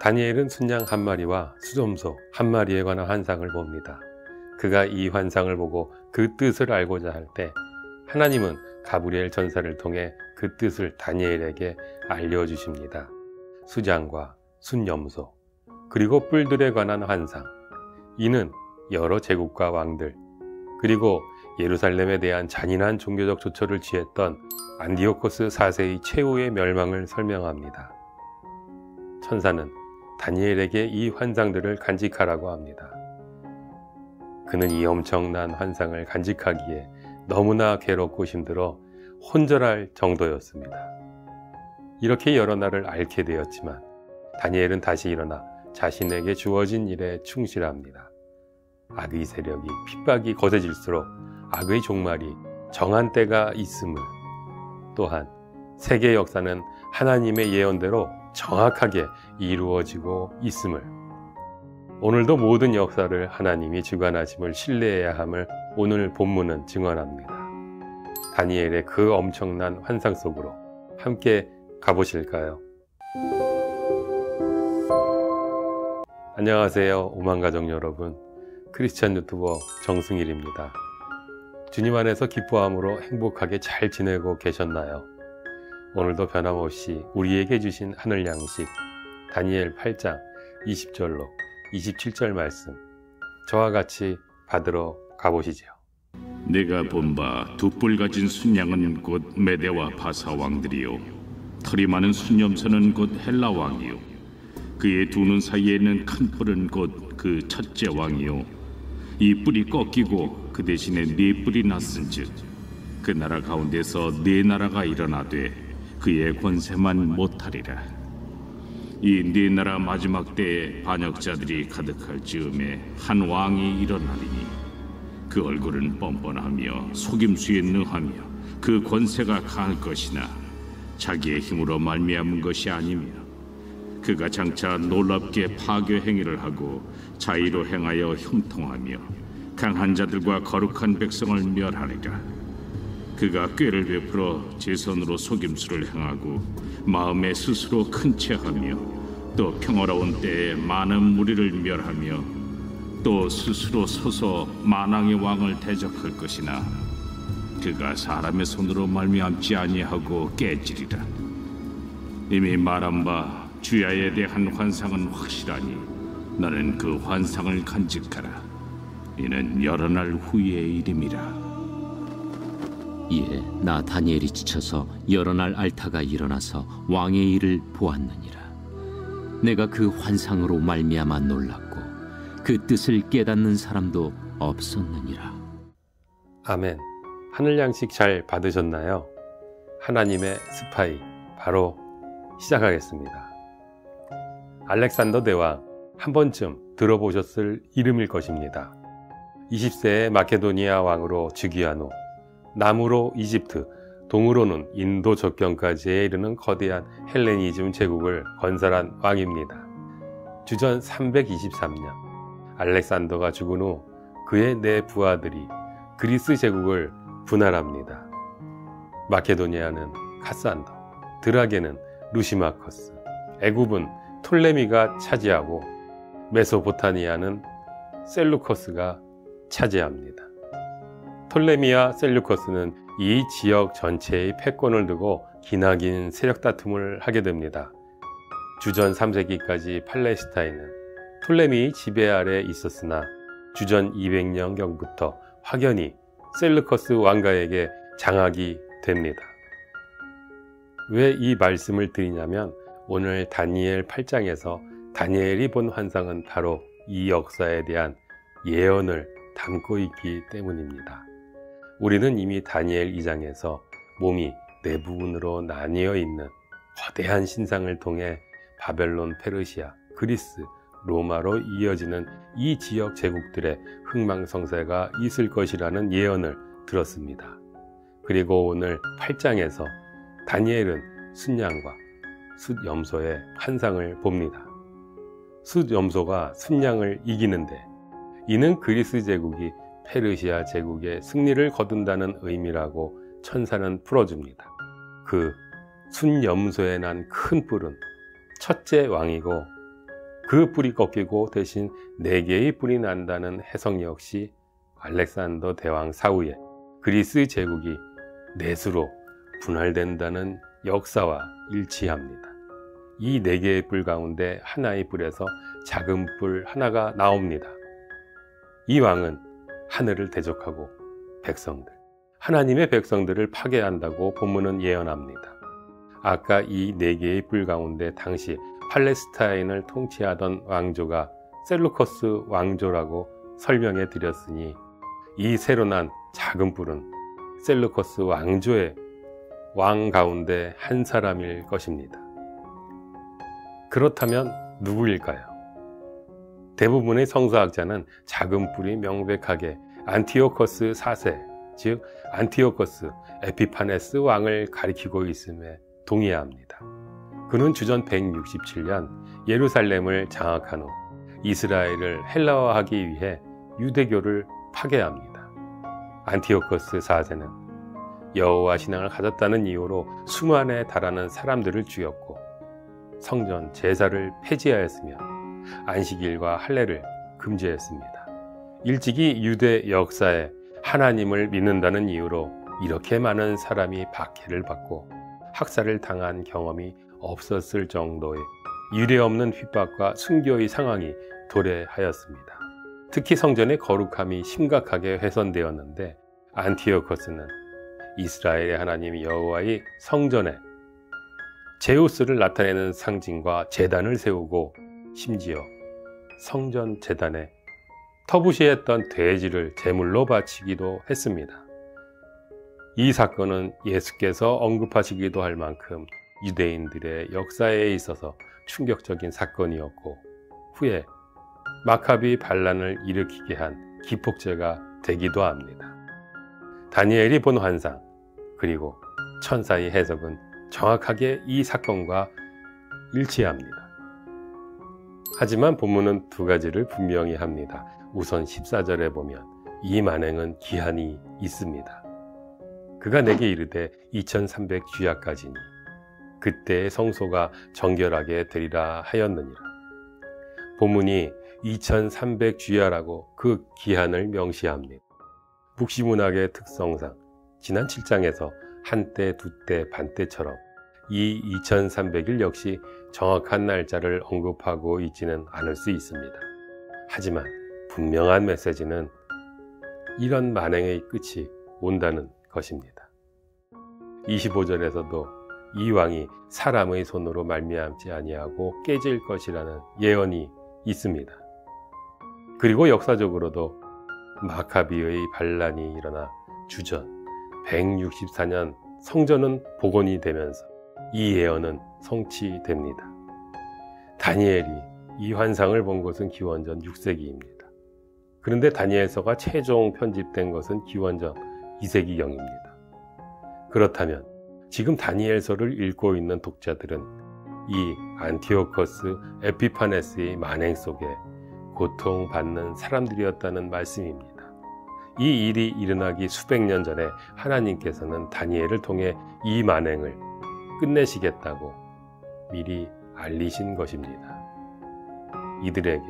다니엘은 순양 한 마리와 수점소 한 마리에 관한 환상을 봅니다. 그가 이 환상을 보고 그 뜻을 알고자 할 때 하나님은 가브리엘 전사를 통해 그 뜻을 다니엘에게 알려주십니다. 수장과 순염소 그리고 뿔들에 관한 환상, 이는 여러 제국과 왕들 그리고 예루살렘에 대한 잔인한 종교적 조처를 취했던 안디오코스 4세의 최후의 멸망을 설명합니다. 천사는 다니엘에게 이 환상들을 간직하라고 합니다. 그는 이 엄청난 환상을 간직하기에 너무나 괴롭고 힘들어 혼절할 정도였습니다. 이렇게 여러 날을 앓게 되었지만 다니엘은 다시 일어나 자신에게 주어진 일에 충실합니다. 악의 세력이 핍박이 거세질수록 악의 종말이 정한 때가 있음을, 또한 세계 역사는 하나님의 예언대로 정확하게 이루어지고 있음을, 오늘도 모든 역사를 하나님이 주관하심을 신뢰해야 함을 오늘 본문은 증언합니다. 다니엘의 그 엄청난 환상 속으로 함께 가보실까요? 안녕하세요, 오만가족 여러분. 크리스찬 유튜버 정승일입니다. 주님 안에서 기뻐함으로 행복하게 잘 지내고 계셨나요? 오늘도 변함없이 우리에게 주신 하늘 양식 다니엘 8장 20절로 27절 말씀, 저와 같이 받으러 가보시죠. 내가 본 바 두 뿔 가진 순양은 곧 메대와 바사 왕들이요, 털이 많은 순염소는 곧 헬라 왕이요, 그의 두 눈 사이에 있는 큰 뿔은 곧 그 첫째 왕이요, 이 뿔이 꺾이고 그 대신에 네 뿔이 났은즉 그 나라 가운데서 네 나라가 일어나되 그의 권세만 못하리라. 이 네 나라 마지막 때에 반역자들이 가득할 즈음에 한 왕이 일어나리니 그 얼굴은 뻔뻔하며 속임수에 능하며 그 권세가 강할 것이나 자기의 힘으로 말미암은 것이 아니며 그가 장차 놀랍게 파괴 행위를 하고 자의로 행하여 형통하며 강한 자들과 거룩한 백성을 멸하리라. 그가 꾀를 베풀어 제 손으로 속임수를 행하고 마음에 스스로 큰 채하며 또 평화로운 때에 많은 무리를 멸하며 또 스스로 서서 만왕의 왕을 대적할 것이나 그가 사람의 손으로 말미암지 아니하고 깨지리라. 이미 말한 바 주야에 대한 환상은 확실하니 너는 그 환상을 간직하라. 이는 여러 날 후의 일임이라. 이에 나 다니엘이 지쳐서 여러 날 앓다가 일어나서 왕의 일을 보았느니라. 내가 그 환상으로 말미암아 놀랐고 그 뜻을 깨닫는 사람도 없었느니라. 아멘. 하늘 양식 잘 받으셨나요? 하나님의 스파이, 바로 시작하겠습니다. 알렉산더 대왕, 한 번쯤 들어보셨을 이름일 것입니다. 20세의 마케도니아 왕으로 즉위한 후 남으로 이집트, 동으로는 인도 접경까지에 이르는 거대한 헬레니즘 제국을 건설한 왕입니다. 주전 323년 알렉산더가 죽은 후 그의 네 부하들이 그리스 제국을 분할합니다. 마케도니아는 카산더, 드라게는 루시마커스, 애굽은 톨레미가 차지하고 메소포타미아는 셀루커스가 차지합니다. 톨레미와 셀루커스는 이 지역 전체의 패권을 두고 기나긴 세력 다툼을 하게 됩니다. 주전 3세기까지 팔레스타인은 톨레미의 지배 아래 있었으나 주전 200년경부터 확연히 셀루커스 왕가에게 장악이 됩니다. 왜 이 말씀을 드리냐면 오늘 다니엘 8장에서 다니엘이 본 환상은 바로 이 역사에 대한 예언을 담고 있기 때문입니다. 우리는 이미 다니엘 2장에서 몸이 네 부분으로 나뉘어 있는 거대한 신상을 통해 바벨론, 페르시아, 그리스, 로마로 이어지는 이 지역 제국들의 흥망성쇠가 있을 것이라는 예언을 들었습니다. 그리고 오늘 8장에서 다니엘은 순양과 숫염소의 환상을 봅니다. 숫염소가 순양을 이기는데 이는 그리스 제국이 페르시아 제국의 승리를 거둔다는 의미라고 천사는 풀어줍니다. 그 순염소에 난 큰 뿔은 첫째 왕이고 그 뿔이 꺾이고 대신 4개의 뿔이 난다는 해석 역시 알렉산더 대왕 사후에 그리스 제국이 넷으로 분할된다는 역사와 일치합니다. 이 4개의 뿔 가운데 하나의 뿔에서 작은 뿔 하나가 나옵니다. 이 왕은 하늘을 대적하고 하나님의 백성들을 파괴한다고 본문은 예언합니다. 아까 이 4개의 뿔 가운데 당시 팔레스타인을 통치하던 왕조가 셀루커스 왕조라고 설명해 드렸으니 이 새로 난 작은 뿔은 셀루커스 왕조의 왕 가운데 한 사람일 것입니다. 그렇다면 누구일까요? 대부분의 성서학자는 작은 뿔이 명백하게 안티오코스 4세, 즉 안티오코스 에피파네스 왕을 가리키고 있음에 동의합니다. 그는 주전 167년 예루살렘을 장악한 후 이스라엘을 헬라화하기 위해 유대교를 파괴합니다. 안티오코스 4세는 여호와 신앙을 가졌다는 이유로 수만에 달하는 사람들을 죽였고 성전 제사를 폐지하였으며 안식일과 할례를 금지했습니다. 일찍이 유대 역사에 하나님을 믿는다는 이유로 이렇게 많은 사람이 박해를 받고 학살을 당한 경험이 없었을 정도의 유례없는 핍박과 순교의 상황이 도래하였습니다. 특히 성전의 거룩함이 심각하게 훼손되었는데 안티오코스는 이스라엘의 하나님 여호와의 성전에 제우스를 나타내는 상징과 제단을 세우고 심지어 성전 제단에 터부시했던 돼지를 제물로 바치기도 했습니다. 이 사건은 예수께서 언급하시기도 할 만큼 유대인들의 역사에 있어서 충격적인 사건이었고 후에 마카비 반란을 일으키게 한 기폭제가 되기도 합니다. 다니엘이 본 환상 그리고 천사의 해석은 정확하게 이 사건과 일치합니다. 하지만 본문은 2가지를 분명히 합니다. 우선 14절에 보면 이 만행은 기한이 있습니다. 그가 내게 이르되 2300 주야까지니 그때의 성소가 정결하게 되리라 하였느니라. 본문이 2300 주야라고 그 기한을 명시합니다. 묵시문학의 특성상 지난 7장에서 한때, 두때, 반때처럼 이 2300일 역시 정확한 날짜를 언급하고 있지는 않을 수 있습니다. 하지만 분명한 메시지는 이런 만행의 끝이 온다는 것입니다. 25절에서도 이 왕이 사람의 손으로 말미암지 아니하고 깨질 것이라는 예언이 있습니다. 그리고 역사적으로도 마카비의 반란이 일어나 주전 164년 성전은 복원이 되면서 이 예언은 성취됩니다. 다니엘이 이 환상을 본 것은 기원전 6세기입니다. 그런데 다니엘서가 최종 편집된 것은 기원전 2세기경입니다. 그렇다면 지금 다니엘서를 읽고 있는 독자들은 이 안티오코스 에피파네스의 만행 속에 고통받는 사람들이었다는 말씀입니다. 이 일이 일어나기 수백 년 전에 하나님께서는 다니엘을 통해 이 만행을 끝내시겠다고 미리 알리신 것입니다. 이들에게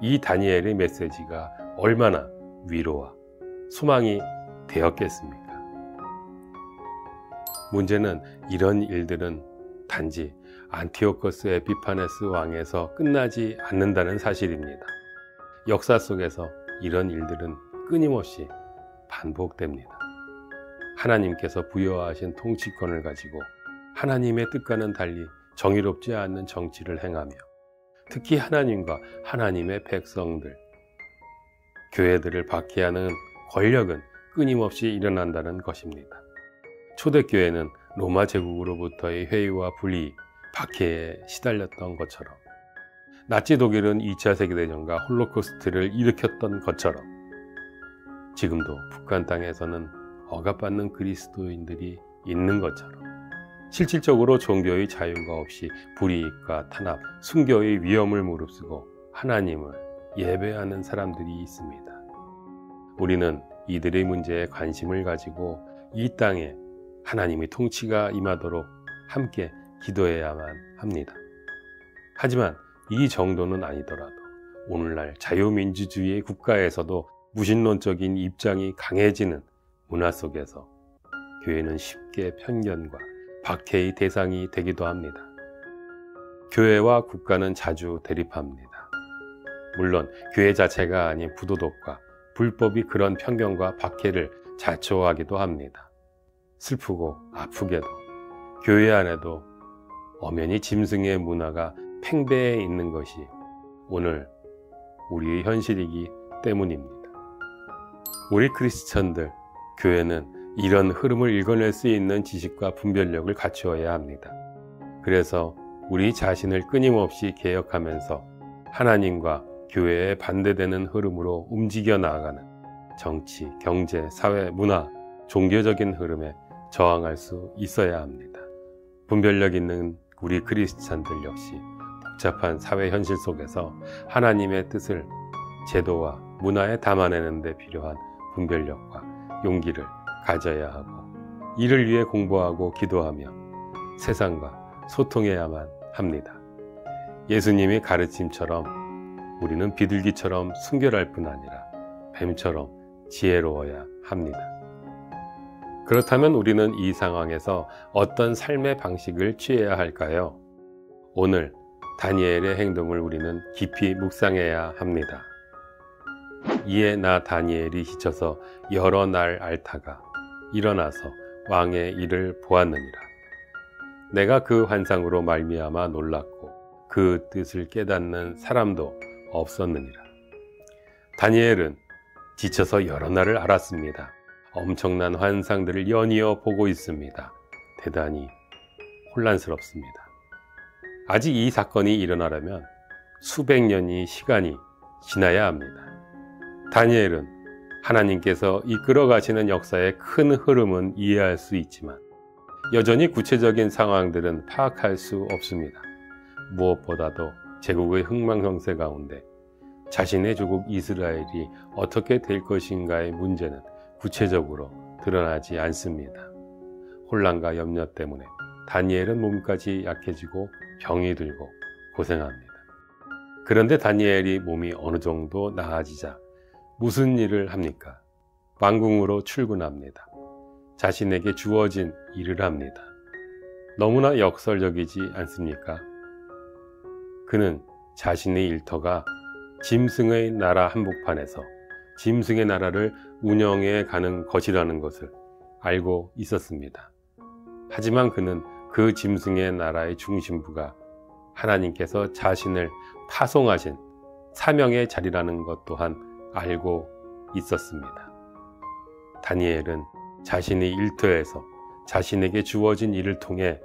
이 다니엘의 메시지가 얼마나 위로와 소망이 되었겠습니까? 문제는 이런 일들은 단지 안티오코스 에피파네스 왕에서 끝나지 않는다는 사실입니다. 역사 속에서 이런 일들은 끊임없이 반복됩니다. 하나님께서 부여하신 통치권을 가지고 하나님의 뜻과는 달리 정의롭지 않는 정치를 행하며 특히 하나님과 하나님의 백성들, 교회들을 박해하는 권력은 끊임없이 일어난다는 것입니다. 초대교회는 로마 제국으로부터의 회의와 불이익, 박해에 시달렸던 것처럼 나치 독일은 2차 세계대전과 홀로코스트를 일으켰던 것처럼 지금도 북한 땅에서는 억압받는 그리스도인들이 있는 것처럼 실질적으로 종교의 자유가 없이 불이익과 탄압, 순교의 위험을 무릅쓰고 하나님을 예배하는 사람들이 있습니다. 우리는 이들의 문제에 관심을 가지고 이 땅에 하나님의 통치가 임하도록 함께 기도해야만 합니다. 하지만 이 정도는 아니더라도 오늘날 자유민주주의 국가에서도 무신론적인 입장이 강해지는 문화 속에서 교회는 쉽게 편견과 박해의 대상이 되기도 합니다. 교회와 국가는 자주 대립합니다. 물론 교회 자체가 아닌 부도덕과 불법이 그런 편견과 박해를 자초하기도 합니다. 슬프고 아프게도 교회 안에도 엄연히 짐승의 문화가 팽배해 있는 것이 오늘 우리의 현실이기 때문입니다. 우리 크리스천들, 교회는 이런 흐름을 읽어낼 수 있는 지식과 분별력을 갖추어야 합니다. 그래서 우리 자신을 끊임없이 개혁하면서 하나님과 교회에 반대되는 흐름으로 움직여 나아가는 정치, 경제, 사회, 문화, 종교적인 흐름에 저항할 수 있어야 합니다. 분별력 있는 우리 크리스찬들 역시 복잡한 사회 현실 속에서 하나님의 뜻을 제도와 문화에 담아내는 데 필요한 분별력과 용기를 가져야 하고, 이를 위해 공부하고 기도하며 세상과 소통해야만 합니다. 예수님의 가르침처럼 우리는 비둘기처럼 순결할 뿐 아니라 뱀처럼 지혜로워야 합니다. 그렇다면 우리는 이 상황에서 어떤 삶의 방식을 취해야 할까요? 오늘 다니엘의 행동을 우리는 깊이 묵상해야 합니다. 이에 나 다니엘이 지쳐서 여러 날 앓다가 일어나서 왕의 일을 보았느니라. 내가 그 환상으로 말미암아 놀랐고 그 뜻을 깨닫는 사람도 없었느니라. 다니엘은 지쳐서 여러 날을 앓았습니다. 엄청난 환상들을 연이어 보고 있습니다. 대단히 혼란스럽습니다. 아직 이 사건이 일어나려면 수백 년의 시간이 지나야 합니다. 다니엘은 하나님께서 이끌어 가시는 역사의 큰 흐름은 이해할 수 있지만 여전히 구체적인 상황들은 파악할 수 없습니다. 무엇보다도 제국의 흥망성쇠 가운데 자신의 조국 이스라엘이 어떻게 될 것인가의 문제는 구체적으로 드러나지 않습니다. 혼란과 염려 때문에 다니엘은 몸까지 약해지고 병이 들고 고생합니다. 그런데 다니엘이 몸이 어느 정도 나아지자 무슨 일을 합니까? 왕궁으로 출근합니다. 자신에게 주어진 일을 합니다. 너무나 역설적이지 않습니까? 그는 자신의 일터가 짐승의 나라 한복판에서 짐승의 나라를 운영해 가는 것이라는 것을 알고 있었습니다. 하지만 그는 그 짐승의 나라의 중심부가 하나님께서 자신을 파송하신 사명의 자리라는 것 또한 알고 있었습니다. 다니엘은 자신의 일터에서 자신에게 주어진 일을 통해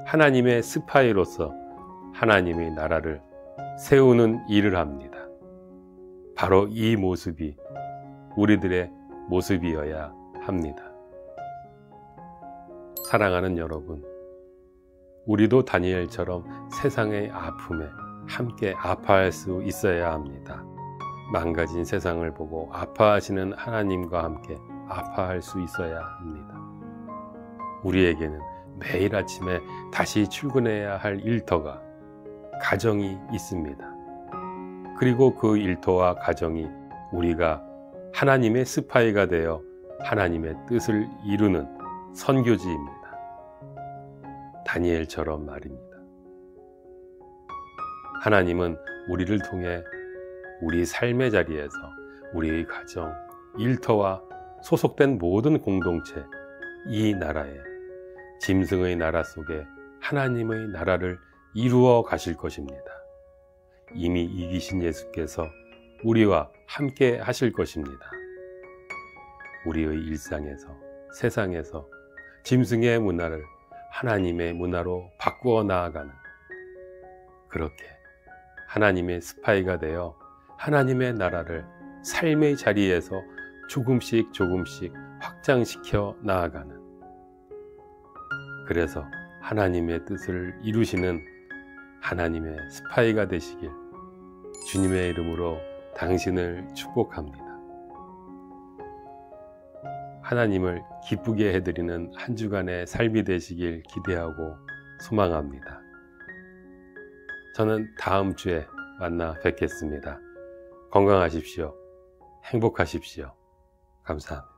하나님의 스파이로서 하나님의 나라를 세우는 일을 합니다. 바로 이 모습이 우리들의 모습이어야 합니다. 사랑하는 여러분, 우리도 다니엘처럼 세상의 아픔에 함께 아파할 수 있어야 합니다. 망가진 세상을 보고 아파하시는 하나님과 함께 아파할 수 있어야 합니다. 우리에게는 매일 아침에 다시 출근해야 할 일터가, 가정이 있습니다. 그리고 그 일터와 가정이 우리가 하나님의 스파이가 되어 하나님의 뜻을 이루는 선교지입니다. 다니엘처럼 말입니다. 하나님은 우리를 통해 우리 삶의 자리에서 우리의 가정, 일터와 소속된 모든 공동체, 이 나라에 짐승의 나라 속에 하나님의 나라를 이루어 가실 것입니다. 이미 이기신 예수께서 우리와 함께 하실 것입니다. 우리의 일상에서, 세상에서 짐승의 문화를 하나님의 문화로 바꾸어 나아가는, 그렇게 하나님의 스파이가 되어 하나님의 나라를 삶의 자리에서 조금씩 확장시켜 나아가는, 그래서 하나님의 뜻을 이루시는 하나님의 스파이가 되시길 주님의 이름으로 당신을 축복합니다. 하나님을 기쁘게 해드리는 한 주간의 삶이 되시길 기대하고 소망합니다. 저는 다음 주에 만나 뵙겠습니다. 건강하십시오. 행복하십시오. 감사합니다.